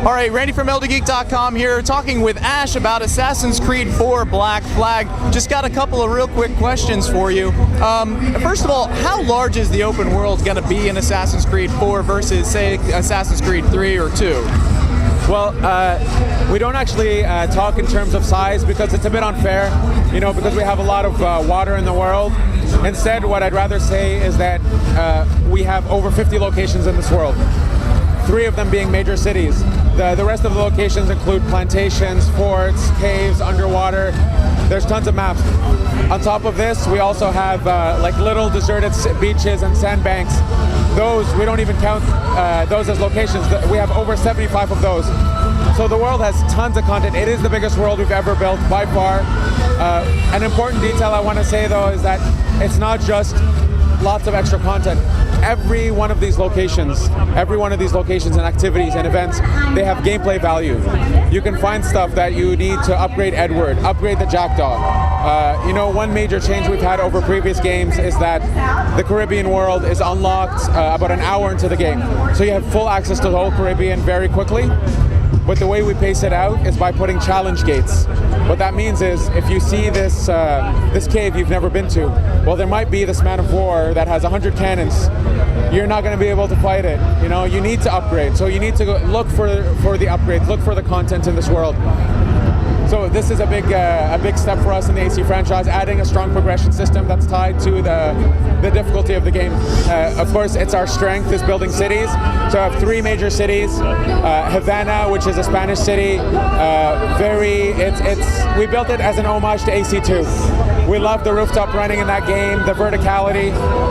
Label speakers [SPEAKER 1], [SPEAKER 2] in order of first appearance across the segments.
[SPEAKER 1] All right, Randy from LDGeek.com here, talking with Ash about Assassin's Creed 4 Black Flag. Just got a couple of real quick questions for you. First of all, how large is the open world going to be in Assassin's Creed 4 versus, say, Assassin's Creed 3 or 2?
[SPEAKER 2] Well, we don't actually talk in terms of size because it's a bit unfair, you know, because we have a lot of water in the world. Instead, what I'd rather say is that we have over 50 locations in this world, 3 of them being major cities. The rest of the locations include plantations, forts, caves, underwater. There's tons of maps. On top of this, we also have like little deserted beaches and sandbanks. Those, we don't even count those as locations. We have over 75 of those. So the world has tons of content. It is the biggest world we've ever built by far. An important detail I want to say though is that it's not just lots of extra content. Every one of these locations and activities and events, they have gameplay value. You can find stuff that you need to upgrade Edward, upgrade the Jackdaw. You know, one major change we've had over previous games is that the Caribbean world is unlocked about an hour into the game. So you have full access to the whole Caribbean very quickly. But the way we pace it out is by putting challenge gates. What that means is if you see this this cave you've never been to, well, there might be this man of war that has 100 cannons. You're not going to be able to fight it. You know, you need to upgrade. So you need to go look for the upgrades, look for the content in this world. So this is a big step for us in the AC franchise, adding a strong progression system that's tied to the difficulty of the game. Of course, it's our strength is building cities. So I have 3 major cities. Havana, which is a Spanish city, we built it as an homage to AC2. We love the rooftop running in that game, the verticality.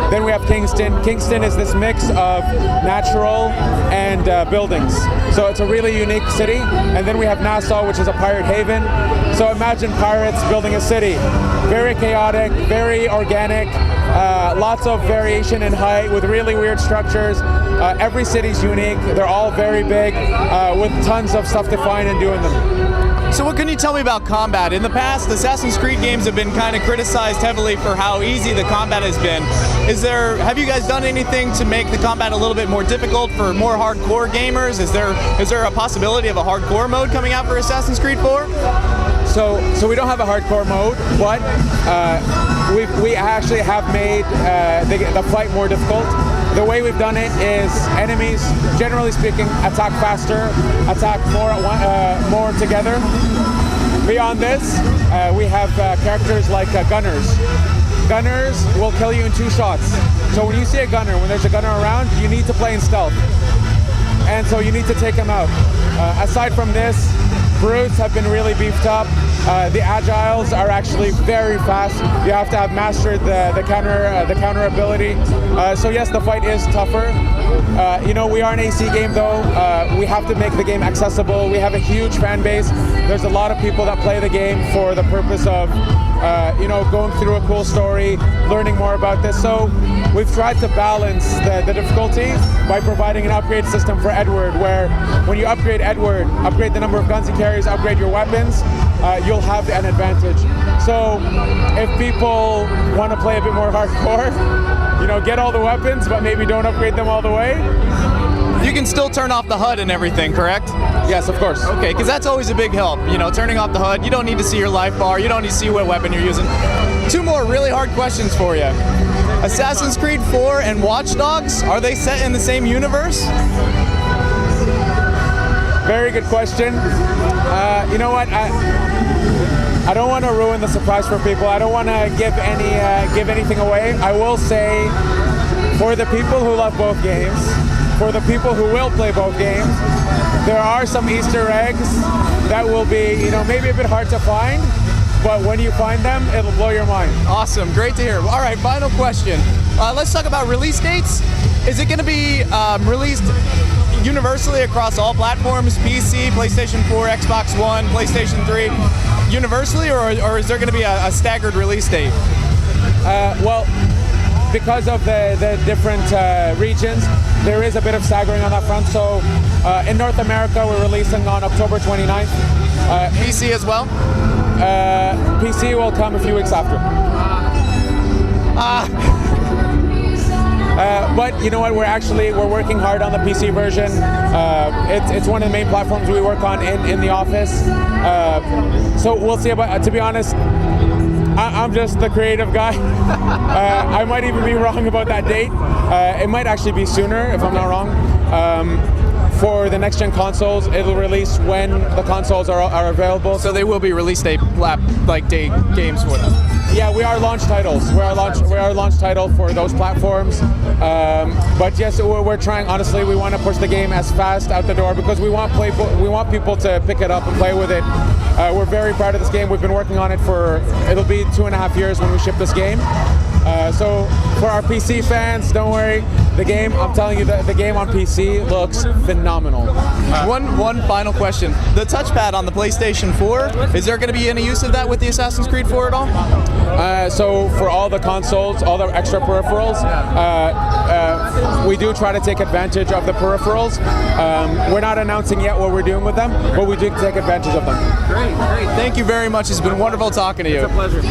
[SPEAKER 2] Then we have Kingston. Kingston is this mix of natural and buildings. So it's a really unique city. And then we have Nassau, which is a pirate haven. So imagine pirates building a city. Very chaotic, very organic, lots of variation in height with really weird structures. Every city's unique. They're all very big with tons of stuff to find and do in them.
[SPEAKER 1] So what can you tell me about combat? In the past, Assassin's Creed games have been kind of criticized heavily for how easy the combat has been. Have you guys done anything to make the combat a little bit more difficult for more hardcore gamers? Is there a possibility of a hardcore mode coming out for Assassin's Creed 4?
[SPEAKER 2] So we don't have a hardcore mode, but we actually have made the fight more difficult. The way we've done it is enemies, generally speaking, attack faster, attack more together. Beyond this, we have characters like gunners. Gunners will kill you in 2 shots. So when you see a gunner, when there's a gunner around, you need to play in stealth. And so you need to take him out. Aside from this, brutes have been really beefed up. The agiles are actually very fast. You have to have mastered the counter ability. So yes, the fight is tougher. You know, we are an AC game though. We have to make the game accessible. We have a huge fan base. There's a lot of people that play the game for the purpose of you know, going through a cool story, learning more about this. So we've tried to balance the difficulty by providing an upgrade system for Edward, where when you upgrade Edward, upgrade the number of guns he carries, upgrade your weapons, you'll have an advantage. So if people want to play a bit more hardcore, you know, get all the weapons, but maybe don't upgrade them all the way.
[SPEAKER 1] You can still turn off the HUD and everything, correct?
[SPEAKER 2] Yes, of course.
[SPEAKER 1] Okay, because that's always a big help. You know, turning off the HUD, you don't need to see your life bar, you don't need to see what weapon you're using. 2 more really hard questions for you. Assassin's Creed 4 and Watch Dogs, are they set in the same universe?
[SPEAKER 2] Very good question. You know what? I don't want to ruin the surprise for people. I don't want to give anything away. I will say, for the people who love both games, for the people who will play both games, there are some Easter eggs that will be, you know, maybe a bit hard to find, but when you find them, it'll blow your mind.
[SPEAKER 1] Awesome, great to hear. All right, final question. Let's talk about release dates. Is it going to be released universally across all platforms, PC, PlayStation 4, Xbox One, PlayStation 3, universally, or is there going to be a staggered release date?
[SPEAKER 2] Well, because of the different regions, there is a bit of staggering on that front. So in North America, we're releasing on October 29th.
[SPEAKER 1] PC as well?
[SPEAKER 2] PC will come a few weeks after. But you know what? We're working hard on the PC version. It's one of the main platforms we work on in the office. So we'll see. But to be honest, I'm just the creative guy. I might even be wrong about that date. It might actually be sooner if I'm not wrong. For the next gen consoles, it'll release when the consoles are available.
[SPEAKER 1] So they will be release date day games for them.
[SPEAKER 2] Yeah, we are launch titles. We are launch title for those platforms. But yes, we're trying. Honestly, we want to push the game as fast out the door because we want people to pick it up and play with it. We're very proud of this game. We've been working on it it'll be 2.5 years when we ship this game. So for our PC fans, don't worry. I'm telling you, the game on PC looks phenomenal.
[SPEAKER 1] One final question. The touchpad on the PlayStation 4, is there going to be any use of that with the Assassin's Creed 4 at all?
[SPEAKER 2] So for all the consoles, all the extra peripherals, we do try to take advantage of the peripherals. We're not announcing yet what we're doing with them, but we do take advantage of them.
[SPEAKER 1] Great. Thank you very much. It's been wonderful talking to you.
[SPEAKER 2] It's a pleasure.